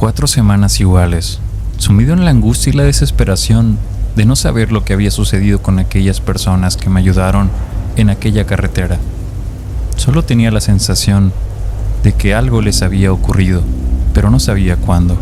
4 semanas iguales, sumido en la angustia y la desesperación de no saber lo que había sucedido con aquellas personas que me ayudaron en aquella carretera. Solo tenía la sensación de que algo les había ocurrido, pero no sabía cuándo.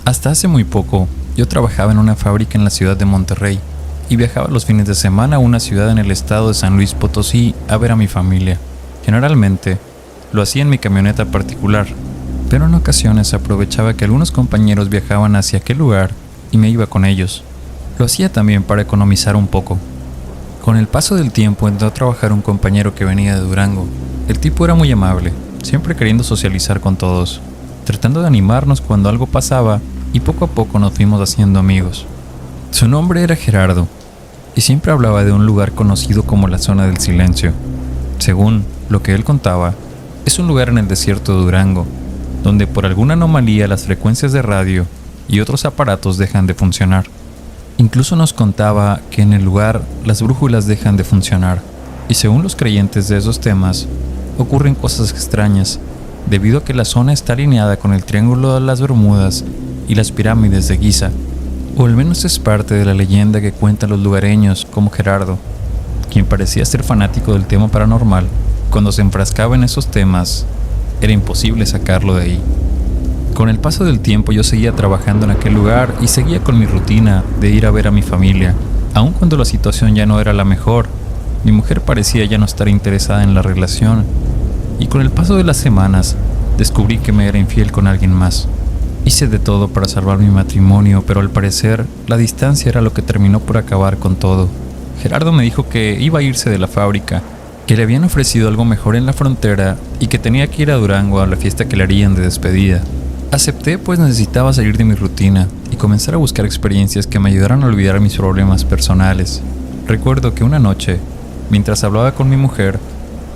Hasta hace muy poco, yo trabajaba en una fábrica en la ciudad de Monterrey y viajaba los fines de semana a una ciudad en el estado de San Luis Potosí a ver a mi familia. Generalmente, lo hacía en mi camioneta particular, pero en ocasiones aprovechaba que algunos compañeros viajaban hacia aquel lugar y me iba con ellos. Lo hacía también para economizar un poco. Con el paso del tiempo entró a trabajar un compañero que venía de Durango. El tipo era muy amable, siempre queriendo socializar con todos, tratando de animarnos cuando algo pasaba, y poco a poco nos fuimos haciendo amigos. Su nombre era Gerardo, y siempre hablaba de un lugar conocido como la Zona del Silencio. Según lo que él contaba, es un lugar en el desierto de Durango, donde por alguna anomalía las frecuencias de radio y otros aparatos dejan de funcionar. Incluso nos contaba que en el lugar las brújulas dejan de funcionar, y según los creyentes de esos temas, ocurren cosas extrañas, debido a que la zona está alineada con el Triángulo de las Bermudas y las pirámides de Giza, o al menos es parte de la leyenda que cuentan los lugareños como Gerardo, quien parecía ser fanático del tema paranormal. Cuando se enfrascaba en esos temas, era imposible sacarlo de ahí. Con el paso del tiempo yo seguía trabajando en aquel lugar y seguía con mi rutina de ir a ver a mi familia, aun cuando la situación ya no era la mejor. Mi mujer parecía ya no estar interesada en la relación, y con el paso de las semanas descubrí que me era infiel con alguien más. Hice de todo para salvar mi matrimonio, pero al parecer la distancia era lo que terminó por acabar con todo. Gerardo me dijo que iba a irse de la fábrica, que le habían ofrecido algo mejor en la frontera y que tenía que ir a Durango a la fiesta que le harían de despedida. Acepté, pues necesitaba salir de mi rutina y comenzar a buscar experiencias que me ayudaran a olvidar mis problemas personales. Recuerdo que una noche, mientras hablaba con mi mujer,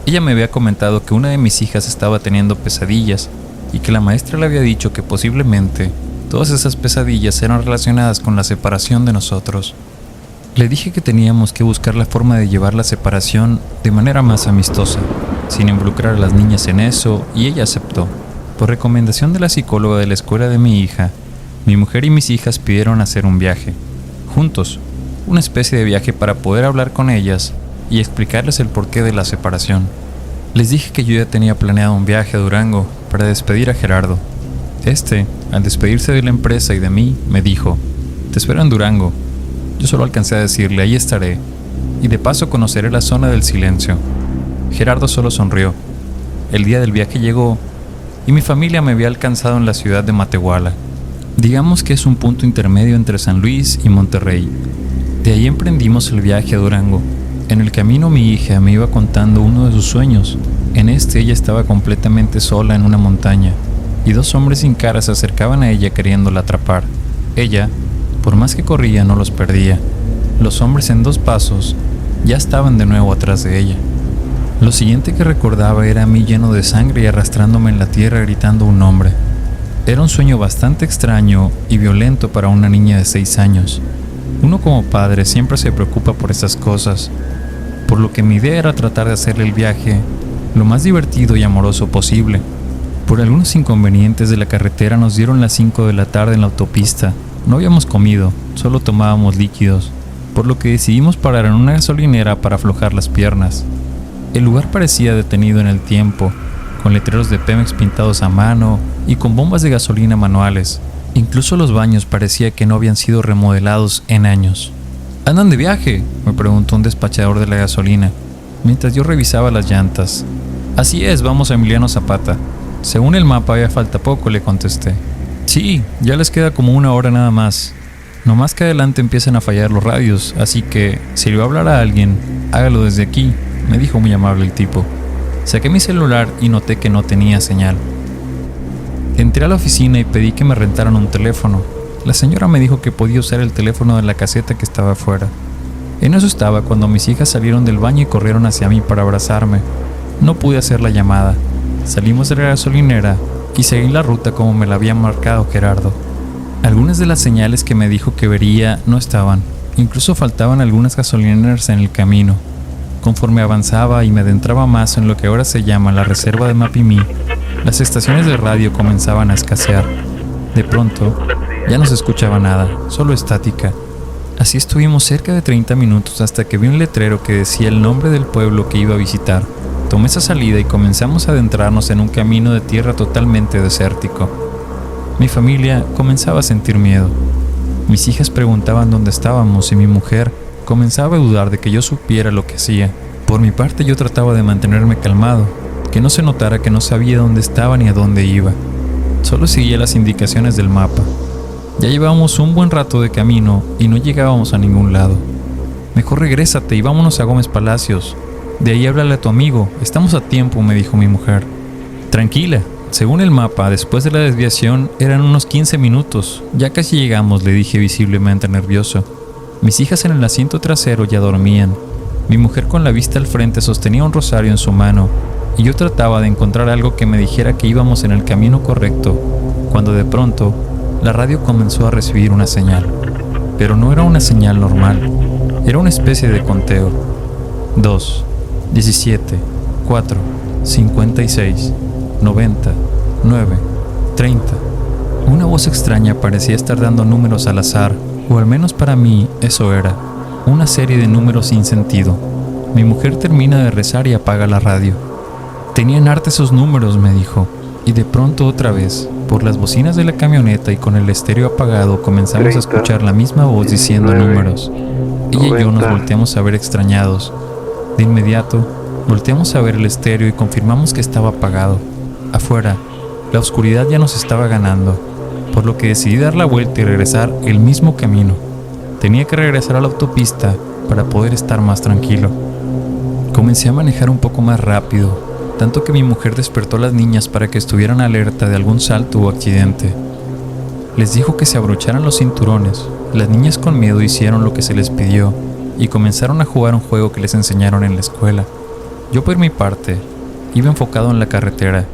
ella me había comentado que una de mis hijas estaba teniendo pesadillas y que la maestra le había dicho que posiblemente todas esas pesadillas eran relacionadas con la separación de nosotros. Le dije que teníamos que buscar la forma de llevar la separación de manera más amistosa, sin involucrar a las niñas en eso, y ella aceptó. Por recomendación de la psicóloga de la escuela de mi hija, mi mujer y mis hijas pidieron hacer un viaje, juntos, una especie de viaje para poder hablar con ellas y explicarles el porqué de la separación. Les dije que yo ya tenía planeado un viaje a Durango para despedir a Gerardo. Al despedirse de la empresa y de mí, me dijo: "Te espero en Durango". Yo solo alcancé a decirle: "Ahí estaré, y de paso conoceré la Zona del Silencio". Gerardo solo sonrió. El día del viaje llegó, y mi familia me había alcanzado en la ciudad de Matehuala. Digamos que es un punto intermedio entre San Luis y Monterrey. De ahí emprendimos el viaje a Durango. En el camino mi hija me iba contando uno de sus sueños. En ella estaba completamente sola en una montaña, y 2 hombres sin cara se acercaban a ella queriéndola atrapar. Ella, por más que corría, no los perdía. Los hombres en 2 pasos ya estaban de nuevo atrás de ella. Lo siguiente que recordaba era a mí lleno de sangre y arrastrándome en la tierra gritando un nombre. Era un sueño bastante extraño y violento para una niña de 6 años. Uno como padre siempre se preocupa por esas cosas, por lo que mi idea era tratar de hacerle el viaje lo más divertido y amoroso posible. Por algunos inconvenientes de la carretera nos dieron las 5 de la tarde en la autopista. No habíamos comido, solo tomábamos líquidos, por lo que decidimos parar en una gasolinera para aflojar las piernas. El lugar parecía detenido en el tiempo, con letreros de Pemex pintados a mano y con bombas de gasolina manuales. Incluso los baños parecía que no habían sido remodelados en años. ¿Andan de viaje?, me preguntó un despachador de la gasolina, mientras yo revisaba las llantas. Así es, vamos a Emiliano Zapata. Según el mapa ya falta poco, le contesté. Sí, ya les queda como 1 hora nada más. No más que adelante empiezan a fallar los radios, así que si le va a hablar a alguien, hágalo desde aquí, me dijo muy amable el tipo. Saqué mi celular y noté que no tenía señal. Entré a la oficina y pedí que me rentaran un teléfono. La señora me dijo que podía usar el teléfono de la caseta que estaba afuera. En eso estaba cuando mis hijas salieron del baño y corrieron hacia mí para abrazarme. No pude hacer la llamada. Salimos de la gasolinera y seguí la ruta como me la había marcado Gerardo. Algunas de las señales que me dijo que vería no estaban. Incluso faltaban algunas gasolineras en el camino. Conforme avanzaba y me adentraba más en lo que ahora se llama la reserva de Mapimí, las estaciones de radio comenzaban a escasear. De pronto, ya no se escuchaba nada, solo estática. Así estuvimos cerca de 30 minutos hasta que vi un letrero que decía el nombre del pueblo que iba a visitar. Tomé esa salida y comenzamos a adentrarnos en un camino de tierra totalmente desértico. Mi familia comenzaba a sentir miedo. Mis hijas preguntaban dónde estábamos y mi mujer comenzaba a dudar de que yo supiera lo que hacía. Por mi parte yo trataba de mantenerme calmado, que no se notara que no sabía dónde estaba ni a dónde iba. Solo seguía las indicaciones del mapa. Ya llevábamos un buen rato de camino y no llegábamos a ningún lado. Mejor regrésate y vámonos a Gómez Palacios. De ahí háblale a tu amigo, estamos a tiempo, me dijo mi mujer. Tranquila, según el mapa, después de la desviación eran unos 15 minutos. Ya casi llegamos, le dije visiblemente nervioso. Mis hijas en el asiento trasero ya dormían. Mi mujer con la vista al frente sostenía un rosario en su mano y yo trataba de encontrar algo que me dijera que íbamos en el camino correcto, cuando de pronto la radio comenzó a recibir una señal. Pero no era una señal normal, era una especie de conteo. 2, 17, 4, 56, 90, 9, 30. Una voz extraña parecía estar dando números al azar, o al menos para mí eso era, una serie de números sin sentido. Mi mujer termina de rezar y apaga la radio. Tenían arte esos números, me dijo, y de pronto otra vez, por las bocinas de la camioneta y con el estéreo apagado, comenzamos a escuchar la misma voz diciendo números. Ella y yo nos volteamos a ver extrañados. De inmediato, volteamos a ver el estéreo y confirmamos que estaba apagado. Afuera, la oscuridad ya nos estaba ganando, por lo que decidí dar la vuelta y regresar el mismo camino. Tenía que regresar a la autopista para poder estar más tranquilo. Comencé a manejar un poco más rápido, tanto que mi mujer despertó a las niñas para que estuvieran alerta de algún salto o accidente. Les dijo que se abrocharan los cinturones. Las niñas con miedo hicieron lo que se les pidió y comenzaron a jugar un juego que les enseñaron en la escuela. Yo por mi parte, iba enfocado en la carretera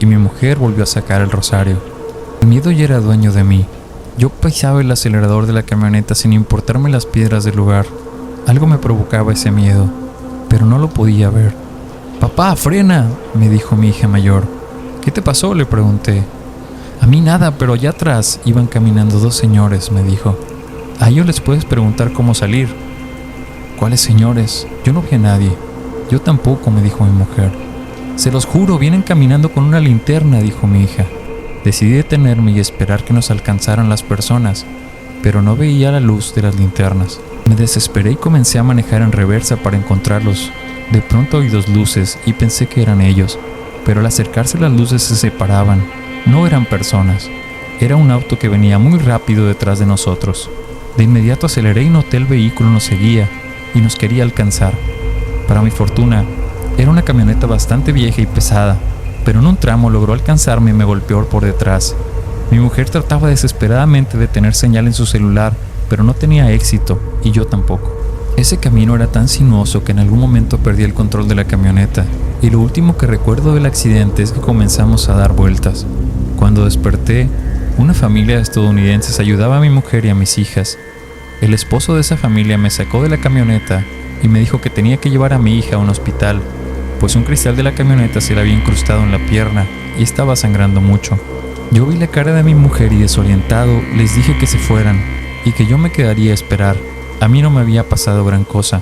y mi mujer volvió a sacar el rosario. El miedo ya era dueño de mí. Yo pisaba el acelerador de la camioneta sin importarme las piedras del lugar. Algo me provocaba ese miedo, pero no lo podía ver. «Papá, frena», me dijo mi hija mayor. «¿Qué te pasó?», le pregunté. «A mí nada, pero allá atrás iban caminando dos señores», me dijo. «A ellos les puedes preguntar cómo salir». «¿Cuáles señores? Yo no vi a nadie». «Yo tampoco», me dijo mi mujer. «Se los juro, vienen caminando con una linterna», dijo mi hija. Decidí detenerme y esperar que nos alcanzaran las personas, pero no veía la luz de las linternas. Me desesperé y comencé a manejar en reversa para encontrarlos. De pronto oí dos luces y pensé que eran ellos, pero al acercarse las luces se separaban. No eran personas. Era un auto que venía muy rápido detrás de nosotros. De inmediato aceleré y noté el vehículo nos seguía y nos quería alcanzar. Para mi fortuna, era una camioneta bastante vieja y pesada, pero en un tramo logró alcanzarme y me golpeó por detrás. Mi mujer trataba desesperadamente de tener señal en su celular, pero no tenía éxito, y yo tampoco. Ese camino era tan sinuoso que en algún momento perdí el control de la camioneta, y lo último que recuerdo del accidente es que comenzamos a dar vueltas. Cuando desperté, una familia de estadounidenses ayudaba a mi mujer y a mis hijas. El esposo de esa familia me sacó de la camioneta y me dijo que tenía que llevar a mi hija a un hospital, pues un cristal de la camioneta se le había incrustado en la pierna y estaba sangrando mucho. Yo vi la cara de mi mujer y desorientado les dije que se fueran y que yo me quedaría a esperar. A mí no me había pasado gran cosa.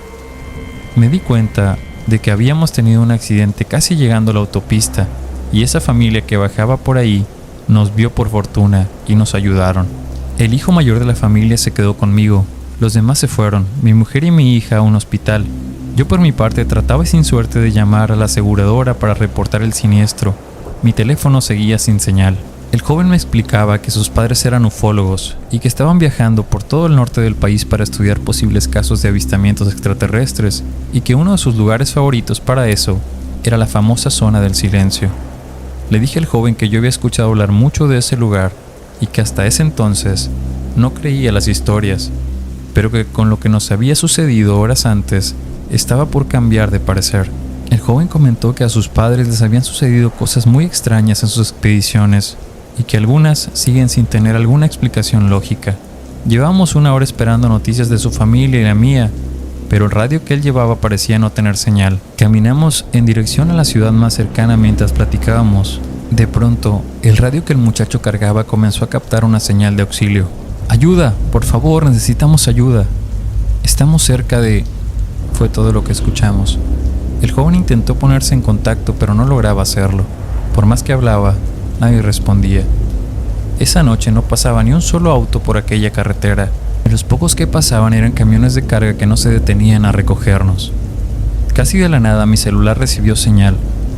Me di cuenta de que habíamos tenido un accidente casi llegando a la autopista y esa familia que bajaba por ahí nos vio por fortuna y nos ayudaron. El hijo mayor de la familia se quedó conmigo. Los demás se fueron, mi mujer y mi hija, a un hospital. Yo por mi parte trataba sin suerte de llamar a la aseguradora para reportar el siniestro. Mi teléfono seguía sin señal. El joven me explicaba que sus padres eran ufólogos y que estaban viajando por todo el norte del país para estudiar posibles casos de avistamientos extraterrestres y que uno de sus lugares favoritos para eso era la famosa zona del silencio. Le dije al joven que yo había escuchado hablar mucho de ese lugar y que hasta ese entonces no creía las historias, pero que con lo que nos había sucedido horas antes estaba por cambiar de parecer. El joven comentó que a sus padres les habían sucedido cosas muy extrañas en sus expediciones y que algunas siguen sin tener alguna explicación lógica. Llevábamos 1 hora esperando noticias de su familia y la mía, pero el radio que él llevaba parecía no tener señal. Caminamos en dirección a la ciudad más cercana mientras platicábamos. De pronto, el radio que el muchacho cargaba comenzó a captar una señal de auxilio. ¡Ayuda! ¡Por favor, necesitamos ayuda! Estamos cerca de... Fue todo lo que escuchamos. El joven intentó ponerse en contacto, pero no lograba hacerlo. Por más que hablaba, nadie respondía. Esa noche no pasaba ni un solo auto por aquella carretera. Y los pocos que pasaban eran camiones de carga que no se detenían a recogernos. Casi de la nada mi celular recibió señal,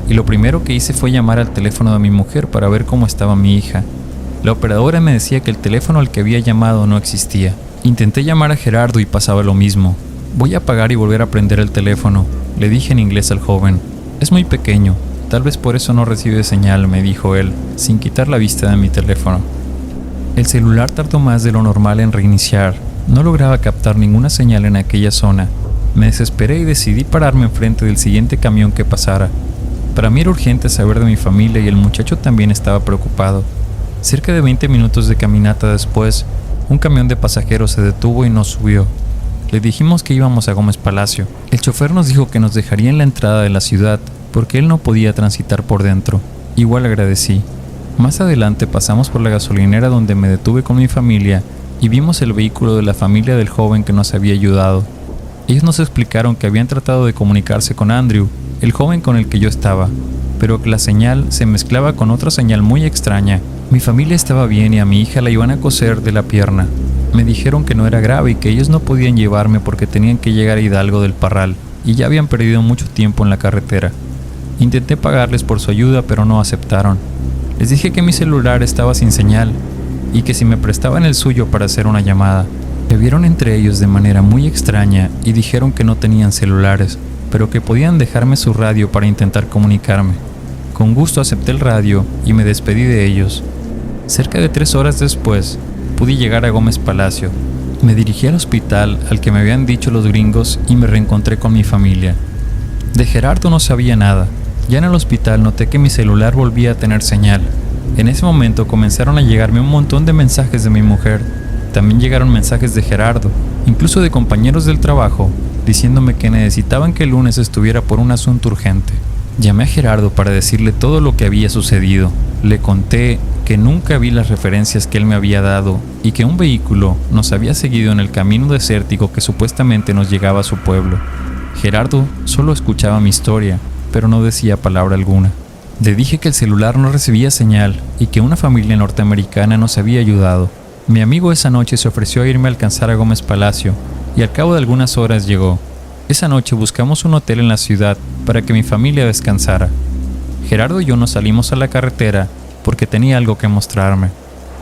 y lo primero que hice fue llamar al teléfono de mi mujer para ver cómo estaba mi hija. La operadora me decía que el teléfono al que había llamado no existía. Intenté llamar a Gerardo y pasaba lo mismo. Voy a apagar y volver a prender el teléfono, le dije en inglés al joven. Es muy pequeño, tal vez por eso no recibe señal, me dijo él, sin quitar la vista de mi teléfono. El celular tardó más de lo normal en reiniciar. No lograba captar ninguna señal en aquella zona. Me desesperé y decidí pararme enfrente del siguiente camión que pasara. Para mí era urgente saber de mi familia y el muchacho también estaba preocupado. Cerca de 20 minutos de caminata después, un camión de pasajeros se detuvo y nos subió. Le dijimos que íbamos a Gómez Palacio. El chofer nos dijo que nos dejaría en la entrada de la ciudad porque él no podía transitar por dentro. Igual agradecí. Más adelante pasamos por la gasolinera donde me detuve con mi familia y vimos el vehículo de la familia del joven que nos había ayudado. Ellos nos explicaron que habían tratado de comunicarse con Andrew, el joven con el que yo estaba, pero que la señal se mezclaba con otra señal muy extraña. Mi familia estaba bien y a mi hija la iban a coser de la pierna. Me dijeron que no era grave y que ellos no podían llevarme porque tenían que llegar a Hidalgo del Parral y ya habían perdido mucho tiempo en la carretera. Intenté pagarles por su ayuda, pero no aceptaron. Les dije que mi celular estaba sin señal y que si me prestaban el suyo para hacer una llamada. Se vieron entre ellos de manera muy extraña y dijeron que no tenían celulares, pero que podían dejarme su radio para intentar comunicarme. Con gusto acepté el radio y me despedí de ellos. Cerca de 3 horas después, pude llegar a Gómez Palacio. Me dirigí al hospital al que me habían dicho los gringos y me reencontré con mi familia. De Gerardo no sabía nada. Ya en el hospital noté que mi celular volvía a tener señal. En ese momento comenzaron a llegarme un montón de mensajes de mi mujer. También llegaron mensajes de Gerardo, incluso de compañeros del trabajo, diciéndome que necesitaban que el lunes estuviera por un asunto urgente. Llamé a Gerardo para decirle todo lo que había sucedido. Le conté que nunca vi las referencias que él me había dado y que un vehículo nos había seguido en el camino desértico que supuestamente nos llegaba a su pueblo. Gerardo solo escuchaba mi historia, pero no decía palabra alguna. Le dije que el celular no recibía señal y que una familia norteamericana nos había ayudado. Mi amigo esa noche se ofreció a irme a alcanzar a Gómez Palacio y al cabo de algunas horas llegó. Esa noche buscamos un hotel en la ciudad para que mi familia descansara. Gerardo y yo nos salimos a la carretera porque tenía algo que mostrarme.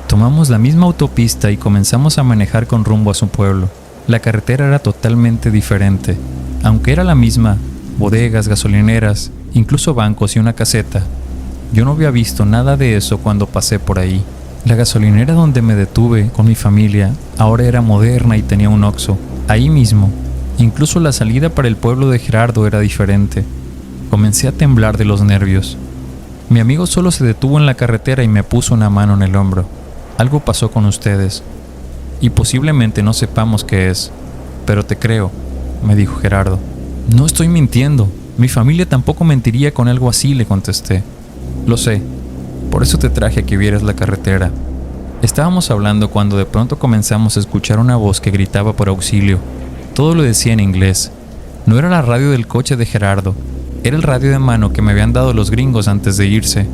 Tomamos la misma autopista y comenzamos a manejar con rumbo a su pueblo. La carretera era totalmente diferente. Aunque era la misma, bodegas, gasolineras, incluso bancos y una caseta. Yo no había visto nada de eso cuando pasé por ahí. La gasolinera donde me detuve con mi familia ahora era moderna y tenía un Oxxo, ahí mismo. Incluso la salida para el pueblo de Gerardo era diferente. Comencé a temblar de los nervios. Mi amigo solo se detuvo en la carretera y me puso una mano en el hombro. Algo pasó con ustedes. Y posiblemente no sepamos qué es. Pero te creo, me dijo Gerardo. No estoy mintiendo. Mi familia tampoco mentiría con algo así, le contesté. Lo sé. Por eso te traje a que vieras la carretera. Estábamos hablando cuando de pronto comenzamos a escuchar una voz que gritaba por auxilio. Todo lo decía en inglés. No era la radio del coche de Gerardo. Era el radio de mano que me habían dado los gringos antes de irse.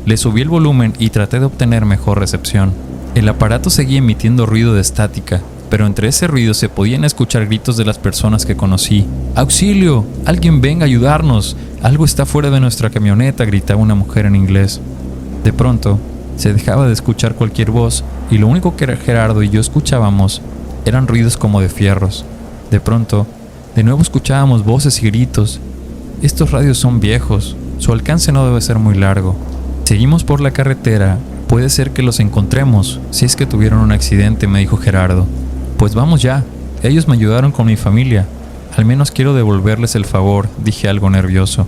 Le subí el volumen y traté de obtener mejor recepción. El aparato seguía emitiendo ruido de estática, pero entre ese ruido se podían escuchar gritos de las personas que conocí. ¡Auxilio! ¡Alguien venga a ayudarnos! Algo está fuera de nuestra camioneta, gritaba una mujer en inglés. De pronto, se dejaba de escuchar cualquier voz y lo único que Gerardo y yo escuchábamos eran ruidos como de fierros. De pronto, de nuevo escuchábamos voces y gritos. Estos radios son viejos, su alcance no debe ser muy largo. Seguimos por la carretera, puede ser que los encontremos, si es que tuvieron un accidente, me dijo Gerardo. Pues vamos ya, ellos me ayudaron con mi familia, al menos quiero devolverles el favor, dije algo nervioso.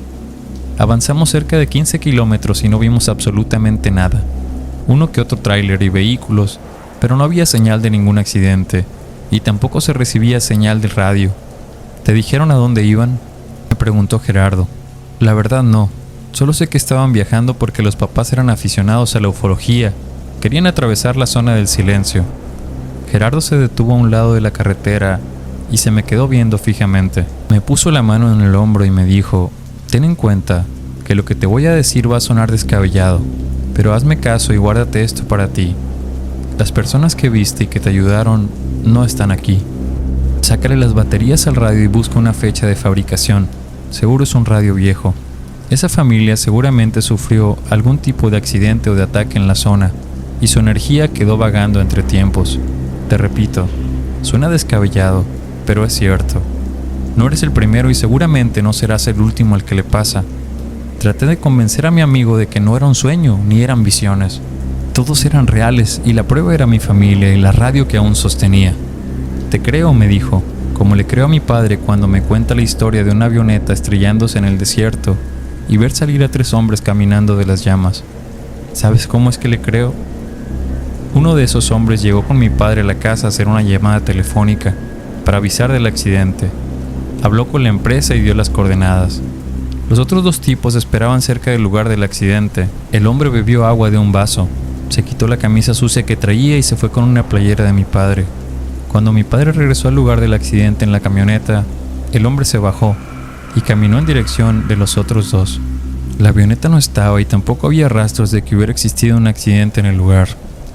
Avanzamos cerca de 15 kilómetros y no vimos absolutamente nada. Uno que otro tráiler y vehículos, pero no había señal de ningún accidente, y tampoco se recibía señal del radio. ¿Te dijeron a dónde iban?, me preguntó Gerardo. La verdad no, solo sé que estaban viajando porque los papás eran aficionados a la ufología, querían atravesar la zona del silencio. Gerardo se detuvo a un lado de la carretera y se me quedó viendo fijamente. Me puso la mano en el hombro y me dijo: ten en cuenta que lo que te voy a decir va a sonar descabellado, pero hazme caso y guárdate esto para ti. Las personas que viste y que te ayudaron no están aquí. Sácale las baterías al radio y busca una fecha de fabricación. Seguro es un radio viejo. Esa familia seguramente sufrió algún tipo de accidente o de ataque en la zona y su energía quedó vagando entre tiempos. Te repito, suena descabellado, pero es cierto. No eres el primero y seguramente no serás el último al que le pasa. Traté de convencer a mi amigo de que no era un sueño ni eran visiones. Todos eran reales y la prueba era mi familia y la radio que aún sostenía. Te creo, me dijo, como le creo a mi padre cuando me cuenta la historia de una avioneta estrellándose en el desierto y ver salir a 3 hombres caminando de las llamas. ¿Sabes cómo es que le creo? Uno de esos hombres llegó con mi padre a la casa a hacer una llamada telefónica para avisar del accidente. Habló con la empresa y dio las coordenadas. Los otros 2 tipos esperaban cerca del lugar del accidente. El hombre bebió agua de un vaso, se quitó la camisa sucia que traía y se fue con una playera de mi padre. Cuando mi padre regresó al lugar del accidente en la camioneta, el hombre se bajó y caminó en dirección de los otros 2. La avioneta no estaba y tampoco había rastros de que hubiera existido un accidente en el lugar.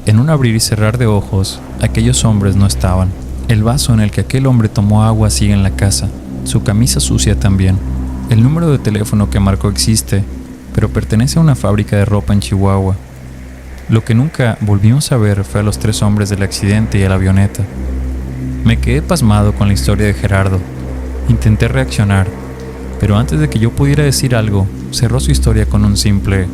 En un abrir y cerrar de ojos, aquellos hombres no estaban. El vaso en el que aquel hombre tomó agua sigue en la casa, su camisa sucia también. El número de teléfono que marcó existe, pero pertenece a una fábrica de ropa en Chihuahua. Lo que nunca volvimos a ver fue a los 3 hombres del accidente y a la avioneta. Me quedé pasmado con la historia de Gerardo. Intenté reaccionar, pero antes de que yo pudiera decir algo, cerró su historia con un simple: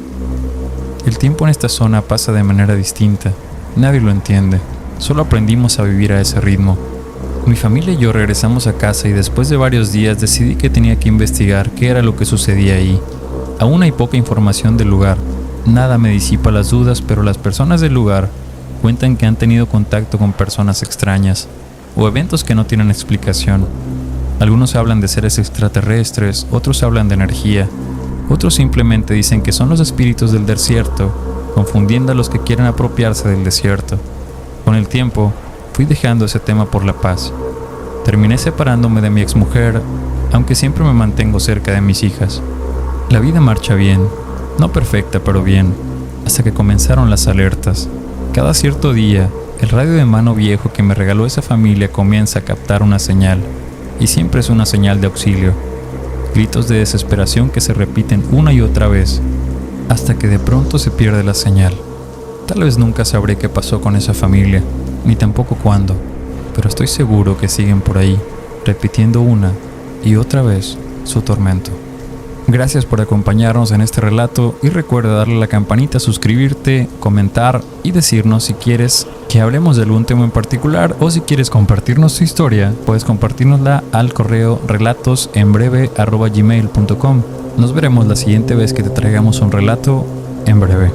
el tiempo en esta zona pasa de manera distinta. Nadie lo entiende. Solo aprendimos a vivir a ese ritmo. Mi familia y yo regresamos a casa y después de varios días decidí que tenía que investigar qué era lo que sucedía ahí. Aún hay poca información del lugar. Nada me disipa las dudas, pero las personas del lugar cuentan que han tenido contacto con personas extrañas o eventos que no tienen explicación. Algunos hablan de seres extraterrestres, otros hablan de energía, otros simplemente dicen que son los espíritus del desierto, confundiendo a los que quieren apropiarse del desierto. Con el tiempo, fui dejando ese tema por la paz. Terminé separándome de mi exmujer, aunque siempre me mantengo cerca de mis hijas. La vida marcha bien, no perfecta pero bien, hasta que comenzaron las alertas. Cada cierto día, el radio de mano viejo que me regaló esa familia comienza a captar una señal, y siempre es una señal de auxilio. Gritos de desesperación que se repiten una y otra vez, hasta que de pronto se pierde la señal. Tal vez nunca sabré qué pasó con esa familia, ni tampoco cuándo, pero estoy seguro que siguen por ahí, repitiendo una y otra vez su tormento. Gracias por acompañarnos en este relato y recuerda darle a la campanita, suscribirte, comentar y decirnos si quieres que hablemos de algún tema en particular o si quieres compartirnos tu historia, puedes compartirnosla al correo relatosenbreve@gmail.com. Nos veremos la siguiente vez que te traigamos un relato en breve.